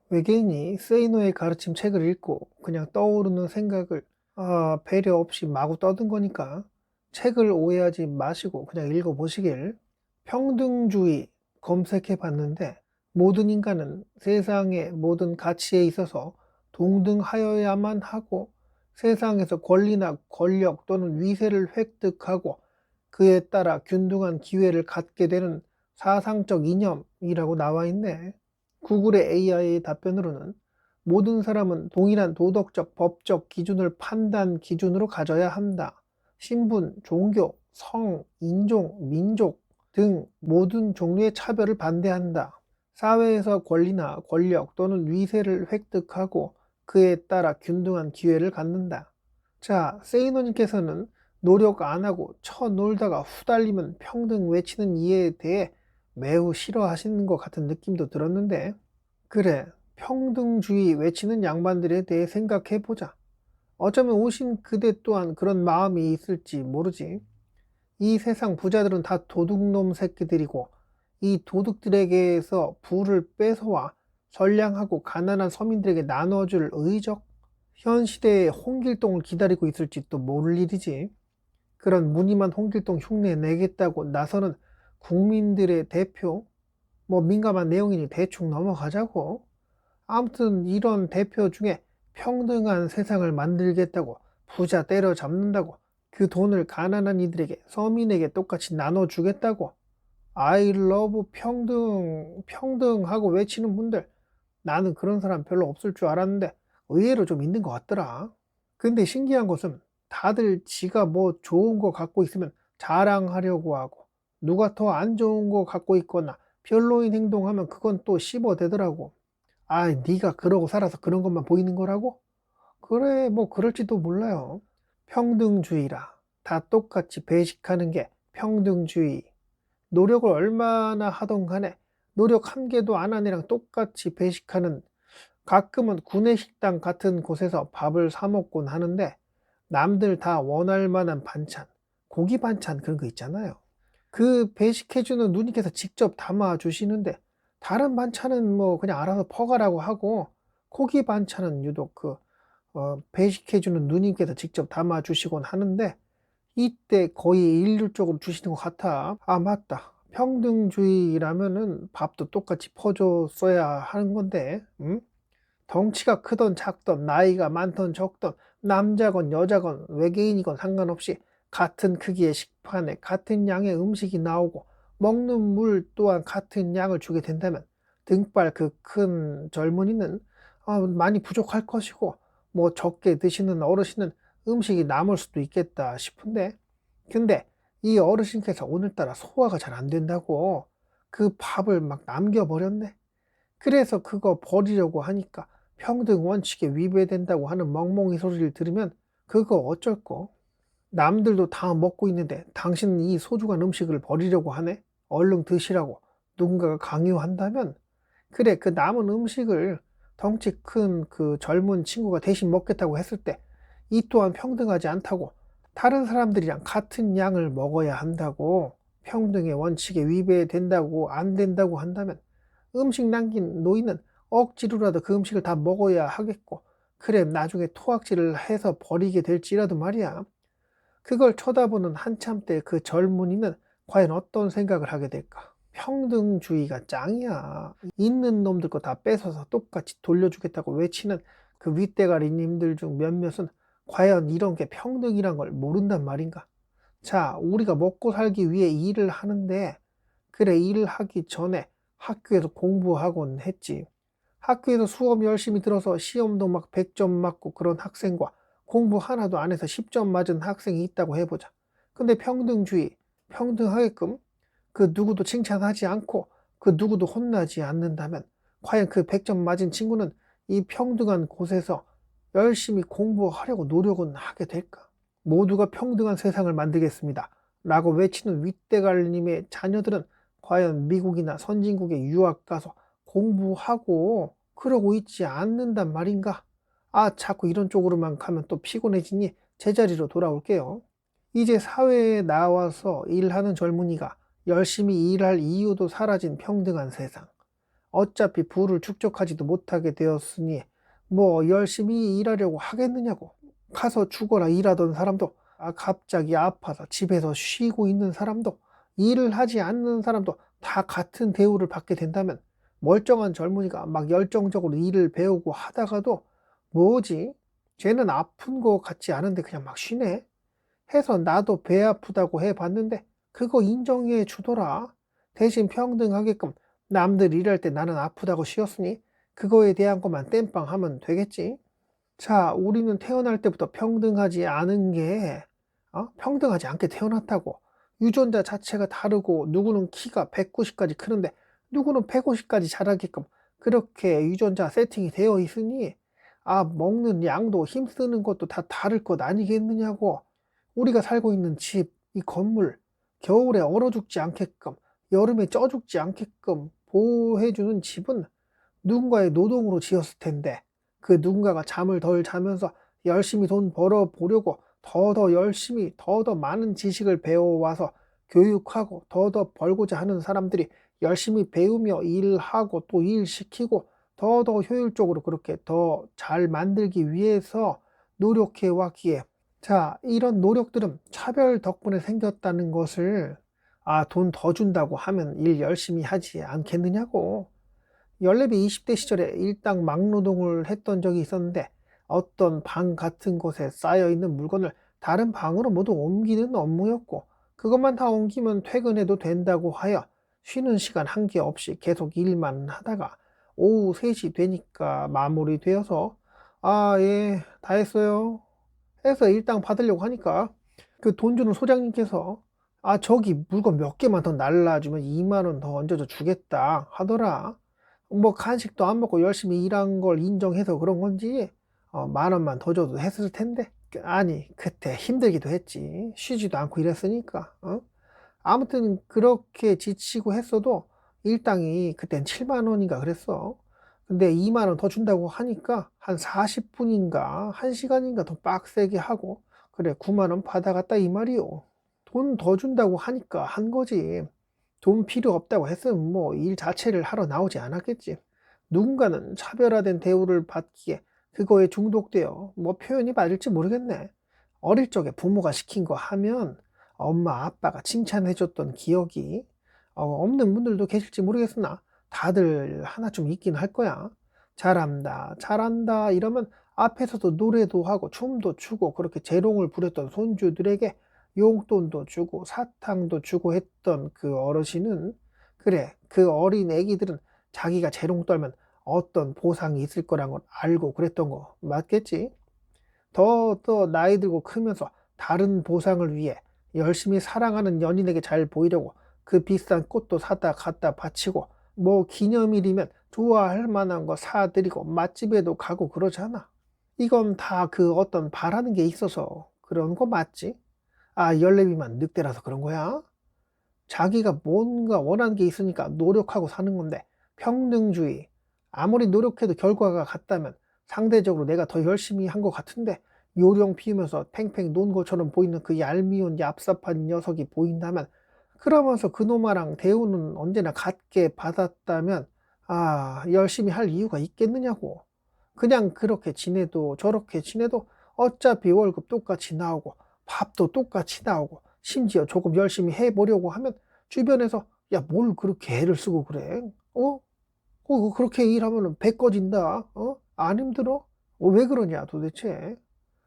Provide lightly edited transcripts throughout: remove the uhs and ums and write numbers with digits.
외계인이 세이노의 가르침 책을 읽고 그냥 떠오르는 생각을 배려 없이 마구 떠든 거니까 책을 오해하지 마시고 그냥 읽어보시길. 평등주의 검색해 봤는데 모든 인간은 세상의 모든 가치에 있어서 동등하여야만 하고 세상에서 권리나 권력 또는 위세를 획득하고 그에 따라 균등한 기회를 갖게 되는 사상적 이념이라고 나와 있네. 구글의 AI 답변으로는 모든 사람은 동일한 도덕적, 법적 기준을 판단 기준으로 가져야 한다. 신분, 종교, 성, 인종, 민족 등 모든 종류의 차별을 반대한다. 사회에서 권리나 권력 또는 위세를 획득하고 그에 따라 균등한 기회를 갖는다. 자, 세이노님께서는 노력 안 하고 쳐놀다가 후달리면 평등 외치는 이에 대해 매우 싫어하시는 것 같은 느낌도 들었는데, 그래, 평등주의 외치는 양반들에 대해 생각해보자. 어쩌면 오신 그대 또한 그런 마음이 있을지 모르지. 이 세상 부자들은 다 도둑놈 새끼들이고 이 도둑들에게서 부를 뺏어와 선량하고 가난한 서민들에게 나눠줄 의적? 현 시대의 홍길동을 기다리고 있을지 또 모를 일이지. 그런 무늬만 홍길동 흉내 내겠다고 나서는 국민들의 대표? 뭐 민감한 내용이니 대충 넘어가자고. 아무튼 이런 대표 중에 평등한 세상을 만들겠다고 부자 때려잡는다고 그 돈을 가난한 이들에게 서민에게 똑같이 나눠주겠다고 I love 평등하고 외치는 분들, 나는 그런 사람 별로 없을 줄 알았는데 의외로 좀 있는 것 같더라. 근데 신기한 것은 다들 지가 뭐 좋은 거 갖고 있으면 자랑하려고 하고 누가 더 안 좋은 거 갖고 있거나 별로인 행동하면 그건 또 씹어대더라고. 아, 네가 그러고 살아서 그런 것만 보이는 거라고? 그래, 뭐 그럴지도 몰라요. 평등주의라. 다 똑같이 배식하는 게 평등주의. 노력을 얼마나 하던 간에 노력 한 개도 안 한 애랑 똑같이 배식하는, 가끔은 구내식당 같은 곳에서 밥을 사 먹곤 하는데 남들 다 원할 만한 반찬, 고기 반찬 그런 거 있잖아요. 그 배식해주는 누님께서 직접 담아 주시는데 다른 반찬은 뭐 그냥 알아서 퍼가라고 하고 고기 반찬은 유독 배식해주는 누님께서 직접 담아 주시곤 하는데 이때 거의 일률적으로 주시는 것 같아. 아, 맞다. 평등주의라면은 밥도 똑같이 퍼줬어야 하는 건데, 응? 덩치가 크던 작던 나이가 많던 적던 남자건 여자건 외계인이건 상관없이 같은 크기의 식판에 같은 양의 음식이 나오고 먹는 물 또한 같은 양을 주게 된다면 등발 그 큰 젊은이는 많이 부족할 것이고 뭐 적게 드시는 어르신은 음식이 남을 수도 있겠다 싶은데, 근데 이 어르신께서 오늘따라 소화가 잘 안 된다고 그 밥을 막 남겨버렸네. 그래서 그거 버리려고 하니까 평등 원칙에 위배된다고 하는 멍멍이 소리를 들으면 그거 어쩔 거? 남들도 다 먹고 있는데 당신은 이 소중한 음식을 버리려고 하네? 얼른 드시라고 누군가가 강요한다면, 그래, 그 남은 음식을 덩치 큰 그 젊은 친구가 대신 먹겠다고 했을 때 이 또한 평등하지 않다고, 다른 사람들이랑 같은 양을 먹어야 한다고, 평등의 원칙에 위배된다고 안 된다고 한다면 음식 남긴 노인은 억지로라도 그 음식을 다 먹어야 하겠고, 그래 나중에 토악질을 해서 버리게 될지라도 말이야. 그걸 쳐다보는 한참 때 그 젊은이는 과연 어떤 생각을 하게 될까? 평등주의가 짱이야. 있는 놈들 거 다 뺏어서 똑같이 돌려주겠다고 외치는 그 윗대가리님들 중 몇몇은 과연 이런 게 평등이란 걸 모른단 말인가? 자, 우리가 먹고 살기 위해 일을 하는데, 그래, 일을 하기 전에 학교에서 공부하곤 했지. 학교에서 수업 열심히 들어서 시험도 막 100점 맞고 그런 학생과 공부 하나도 안 해서 10점 맞은 학생이 있다고 해보자. 근데 평등주의, 평등하게끔 그 누구도 칭찬하지 않고 그 누구도 혼나지 않는다면 과연 그 100점 맞은 친구는 이 평등한 곳에서 열심히 공부하려고 노력은 하게 될까? 모두가 평등한 세상을 만들겠습니다 라고 외치는 윗대갈님의 자녀들은 과연 미국이나 선진국에 유학 가서 공부하고 그러고 있지 않는단 말인가? 아, 자꾸 이런 쪽으로만 가면 또 피곤해지니 제자리로 돌아올게요. 이제 사회에 나와서 일하는 젊은이가 열심히 일할 이유도 사라진 평등한 세상. 어차피 부를 축적하지도 못하게 되었으니 뭐 열심히 일하려고 하겠느냐고. 가서 죽어라 일하던 사람도, 갑자기 아파서 집에서 쉬고 있는 사람도, 일을 하지 않는 사람도 다 같은 대우를 받게 된다면 멀쩡한 젊은이가 막 열정적으로 일을 배우고 하다가도 뭐지? 쟤는 아픈 거 같지 않은데 그냥 막 쉬네? 해서 나도 배 아프다고 해봤는데 그거 인정해 주더라. 대신 평등하게끔 남들 일할 때 나는 아프다고 쉬었으니 그거에 대한 것만 땜빵 하면 되겠지. 자, 우리는 태어날 때부터 평등하지 않은 게, 평등하지 않게 태어났다고. 유전자 자체가 다르고, 누구는 키가 190까지 크는데, 누구는 150까지 자라게끔 그렇게 유전자 세팅이 되어 있으니, 먹는 양도 힘쓰는 것도 다 다를 것 아니겠느냐고. 우리가 살고 있는 집, 이 건물, 겨울에 얼어 죽지 않게끔, 여름에 쪄 죽지 않게끔 보호해주는 집은 누군가의 노동으로 지었을 텐데, 그 누군가가 잠을 덜 자면서 열심히 돈 벌어 보려고 더 열심히 더 많은 지식을 배워와서 교육하고 더 벌고자 하는 사람들이 열심히 배우며 일하고 또 일시키고 더 효율적으로 그렇게 더 잘 만들기 위해서 노력해 왔기에, 자, 이런 노력들은 차별 덕분에 생겼다는 것을, 돈 더 준다고 하면 일 열심히 하지 않겠느냐고. 연례비 20대 시절에 일당 막노동을 했던 적이 있었는데, 어떤 방 같은 곳에 쌓여있는 물건을 다른 방으로 모두 옮기는 업무였고, 그것만 다 옮기면 퇴근해도 된다고 하여 쉬는 시간 한 게 없이 계속 일만 하다가 오후 3시 되니까 마무리되어서 예, 다 했어요 해서 일당 받으려고 하니까 그 돈 주는 소장님께서 저기 물건 몇 개만 더 날라주면 2만 원 더 얹어서 주겠다 하더라. 뭐 간식도 안 먹고 열심히 일한 걸 인정해서 그런 건지 10,000원만 더 줘도 했을 텐데, 아니 그때 힘들기도 했지. 쉬지도 않고 일했으니까. 아무튼 그렇게 지치고 했어도 일당이 그땐 7만 원인가 그랬어. 근데 2만 원 더 준다고 하니까 한 40분인가 1시간인가 더 빡세게 하고, 그래 9만 원 받아갔다 이 말이요. 돈 더 준다고 하니까 한 거지. 돈 필요 없다고 했으면 뭐 일 자체를 하러 나오지 않았겠지. 누군가는 차별화된 대우를 받기에 그거에 중독되어, 뭐 표현이 맞을지 모르겠네. 어릴 적에 부모가 시킨 거 하면 엄마 아빠가 칭찬해줬던 기억이 없는 분들도 계실지 모르겠으나 다들 하나쯤 있긴 할 거야. 잘한다 잘한다 이러면 앞에서도 노래도 하고 춤도 추고 그렇게 재롱을 부렸던 손주들에게 용돈도 주고 사탕도 주고 했던 그 어르신은, 그래 그 어린 애기들은 자기가 재롱 떨면 어떤 보상이 있을 거란 걸 알고 그랬던 거 맞겠지? 더 나이 들고 크면서 다른 보상을 위해 열심히 사랑하는 연인에게 잘 보이려고 그 비싼 꽃도 사다 갖다 바치고, 뭐 기념일이면 좋아할 만한 거 사드리고 맛집에도 가고 그러잖아. 이건 다 그 어떤 바라는 게 있어서 그런 거 맞지? 열내비만 늑대라서 그런 거야? 자기가 뭔가 원하는 게 있으니까 노력하고 사는 건데, 평등주의. 아무리 노력해도 결과가 같다면 상대적으로 내가 더 열심히 한 것 같은데 요령 피우면서 팽팽 논 것처럼 보이는 그 얄미운 얍삽한 녀석이 보인다면, 그러면서 그놈아랑 대우는 언제나 같게 받았다면 열심히 할 이유가 있겠느냐고. 그냥 그렇게 지내도 저렇게 지내도 어차피 월급 똑같이 나오고 밥도 똑같이 나오고 심지어 조금 열심히 해보려고 하면 주변에서 야, 뭘 그렇게 애를 쓰고 그래? 그렇게 일하면 배 꺼진다. 안 힘들어? 왜 그러냐 도대체?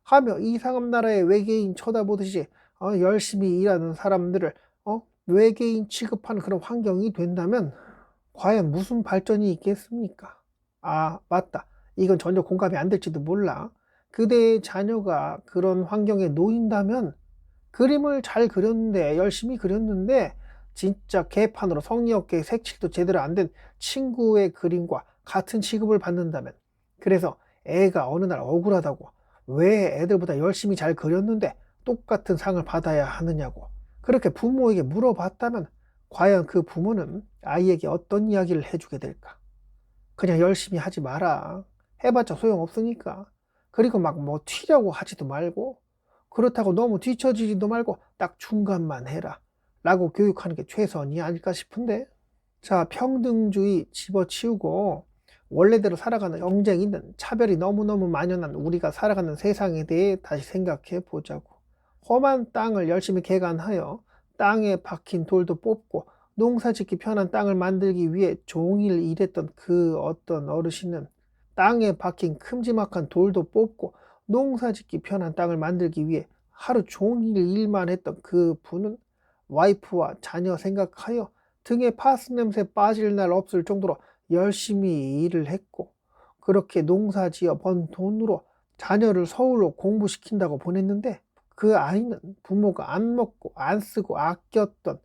하며 이상한 나라의 외계인 쳐다보듯이 열심히 일하는 사람들을 외계인 취급하는 그런 환경이 된다면 과연 무슨 발전이 있겠습니까? 맞다. 이건 전혀 공감이 안 될지도 몰라. 그대의 자녀가 그런 환경에 놓인다면, 그림을 잘 그렸는데 열심히 그렸는데 진짜 개판으로 성의 없게 색칠도 제대로 안 된 친구의 그림과 같은 취급을 받는다면, 그래서 애가 어느 날 억울하다고 왜 애들보다 열심히 잘 그렸는데 똑같은 상을 받아야 하느냐고 그렇게 부모에게 물어봤다면, 과연 그 부모는 아이에게 어떤 이야기를 해주게 될까? 그냥 열심히 하지 마라. 해봤자 소용없으니까. 그리고 막 뭐 튀려고 하지도 말고, 그렇다고 너무 뒤처지지도 말고 딱 중간만 해라 라고 교육하는 게 최선이 아닐까 싶은데. 자, 평등주의 집어치우고 원래대로 살아가는 경쟁 있는 차별이 너무너무 만연한 우리가 살아가는 세상에 대해 다시 생각해 보자고. 험한 땅을 열심히 개간하여 땅에 박힌 돌도 뽑고 농사짓기 편한 땅을 만들기 위해 종일 일했던 그 어떤 어르신은 땅에 박힌 큼지막한 돌도 뽑고 농사짓기 편한 땅을 만들기 위해 하루 종일 일만 했던 그 분은 와이프와 자녀 생각하여 등에 파스 냄새 빠질 날 없을 정도로 열심히 일을 했고, 그렇게 농사지어 번 돈으로 자녀를 서울로 공부시킨다고 보냈는데, 그 아이는 부모가 안 먹고 안 쓰고 아꼈던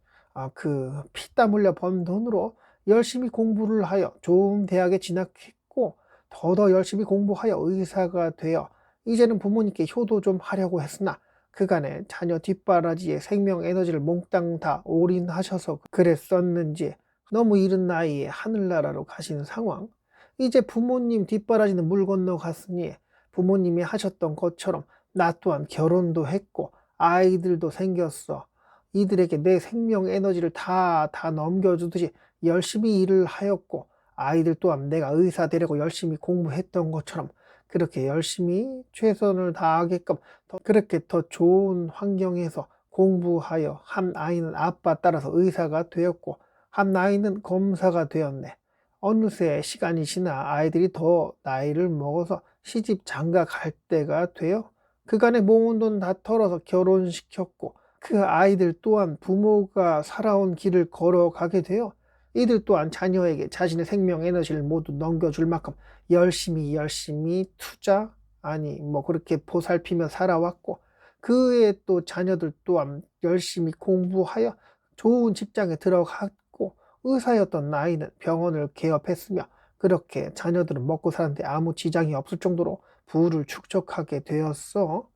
그 피땀 흘려 번 돈으로 열심히 공부를 하여 좋은 대학에 진학했고, 더더 열심히 공부하여 의사가 되어 이제는 부모님께 효도 좀 하려고 했으나 그간에 자녀 뒷바라지에 생명 에너지를 몽땅 다 올인하셔서 그랬었는지 너무 이른 나이에 하늘나라로 가신 상황. 이제 부모님 뒷바라지는 물 건너 갔으니 부모님이 하셨던 것처럼 나 또한 결혼도 했고 아이들도 생겼어. 이들에게 내 생명 에너지를 다 넘겨주듯이 열심히 일을 하였고, 아이들 또한 내가 의사 되려고 열심히 공부했던 것처럼 그렇게 열심히 최선을 다하게끔 그렇게 더 좋은 환경에서 공부하여 한 아이는 아빠 따라서 의사가 되었고 한 아이는 검사가 되었네. 어느새 시간이 지나 아이들이 더 나이를 먹어서 시집 장가 갈 때가 되어 그간에 모은 돈 다 털어서 결혼시켰고, 그 아이들 또한 부모가 살아온 길을 걸어가게 되어 이들 또한 자녀에게 자신의 생명 에너지를 모두 넘겨줄 만큼 열심히 투자, 아니 뭐 그렇게 보살피며 살아왔고, 그의 또 자녀들 또한 열심히 공부하여 좋은 직장에 들어갔고, 의사였던 나이는 병원을 개업했으며 그렇게 자녀들은 먹고 사는데 아무 지장이 없을 정도로 부를 축적하게 되었어.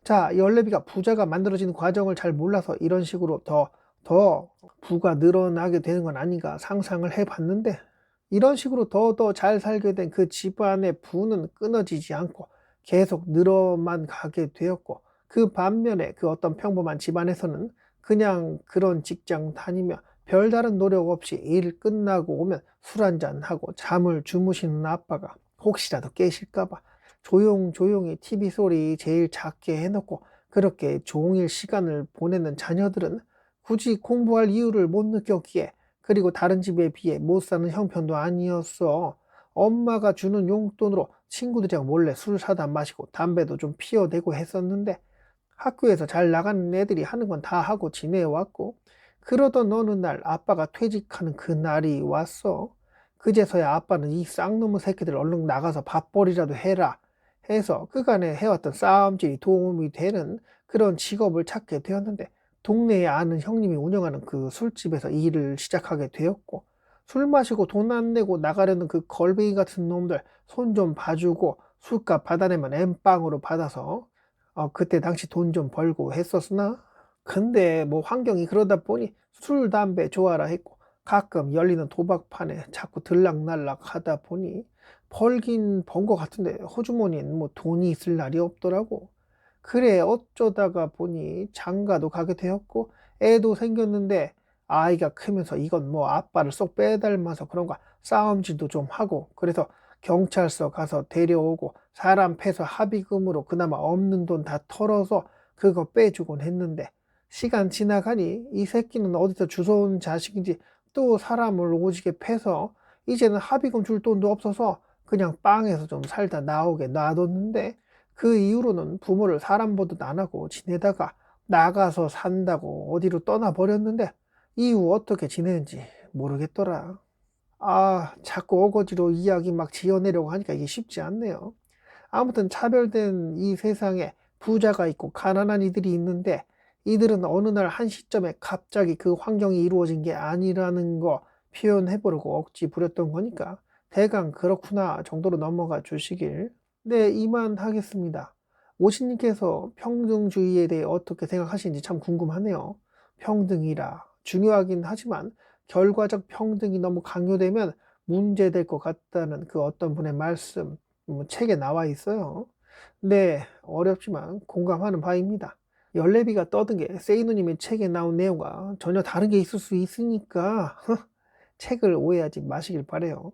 자, 연례비가 부자가 만들어지는 과정을 잘 몰라서 이런 식으로 더 부가 늘어나게 되는 건 아닌가 상상을 해봤는데, 이런 식으로 더 잘 살게 된 그 집안의 부는 끊어지지 않고 계속 늘어만 가게 되었고, 그 반면에 그 어떤 평범한 집안에서는 그냥 그런 직장 다니며 별다른 노력 없이 일 끝나고 오면 술 한잔하고 잠을 주무시는 아빠가 혹시라도 깨실까봐 조용히 TV 소리 제일 작게 해놓고 그렇게 종일 시간을 보내는 자녀들은 굳이 공부할 이유를 못 느꼈기에, 그리고 다른 집에 비해 못 사는 형편도 아니었어. 엄마가 주는 용돈으로 친구들이랑 몰래 술 사다 마시고 담배도 좀 피워대고 했었는데, 학교에서 잘 나가는 애들이 하는 건 다 하고 지내왔고, 그러던 어느 날 아빠가 퇴직하는 그 날이 왔어. 그제서야 아빠는 이 쌍놈의 새끼들 얼른 나가서 밥벌이라도 해라 해서 그간에 해왔던 싸움질이 도움이 되는 그런 직업을 찾게 되었는데, 동네에 아는 형님이 운영하는 그 술집에서 일을 시작하게 되었고, 술 마시고 돈 안 내고 나가려는 그 걸뱅이 같은 놈들 손 좀 봐주고 술값 받아내면 엠빵으로 받아서 그때 당시 돈 좀 벌고 했었으나, 근데 뭐 환경이 그러다 보니 술 담배 좋아라 했고 가끔 열리는 도박판에 자꾸 들락날락 하다 보니 벌긴 번 것 같은데 호주머니엔 뭐 돈이 있을 날이 없더라고. 그래 어쩌다가 보니 장가도 가게 되었고 애도 생겼는데, 아이가 크면서 이건 뭐 아빠를 쏙 빼닮아서 그런가 싸움질도 좀 하고, 그래서 경찰서 가서 데려오고 사람 패서 합의금으로 그나마 없는 돈 다 털어서 그거 빼주곤 했는데, 시간 지나가니 이 새끼는 어디서 주워온 자식인지 또 사람을 오지게 패서 이제는 합의금 줄 돈도 없어서 그냥 빵에서 좀 살다 나오게 놔뒀는데, 그 이후로는 부모를 사람 보듯 안 하고 지내다가 나가서 산다고 어디로 떠나버렸는데 이후 어떻게 지내는지 모르겠더라. 자꾸 어거지로 이야기 막 지어내려고 하니까 이게 쉽지 않네요. 아무튼 차별된 이 세상에 부자가 있고 가난한 이들이 있는데, 이들은 어느 날 한 시점에 갑자기 그 환경이 이루어진 게 아니라는 거 표현해보려고 억지 부렸던 거니까 대강 그렇구나 정도로 넘어가 주시길. 네, 이만하겠습니다. 오신님께서 평등주의에 대해 어떻게 생각하시는지 참 궁금하네요. 평등이라 중요하긴 하지만 결과적 평등이 너무 강요되면 문제될 것 같다는 그 어떤 분의 말씀, 책에 나와 있어요. 네, 어렵지만 공감하는 바입니다. 열레비가 떠든 게 세이누님의 책에 나온 내용과 전혀 다른 게 있을 수 있으니까 책을 오해하지 마시길 바래요.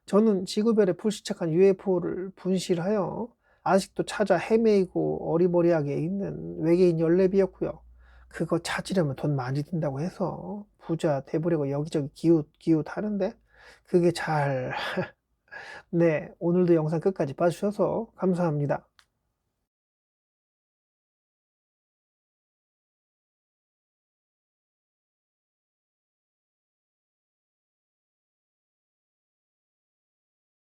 저는 지구별에 불시착한 UFO를 분실하여 아직도 찾아 헤매이고 어리버리하게 있는 외계인 14비였고요. 그거 찾으려면 돈 많이 든다고 해서 부자 돼보려고 여기저기 기웃기웃하는데 그게 잘 네, 오늘도 영상 끝까지 봐주셔서 감사합니다.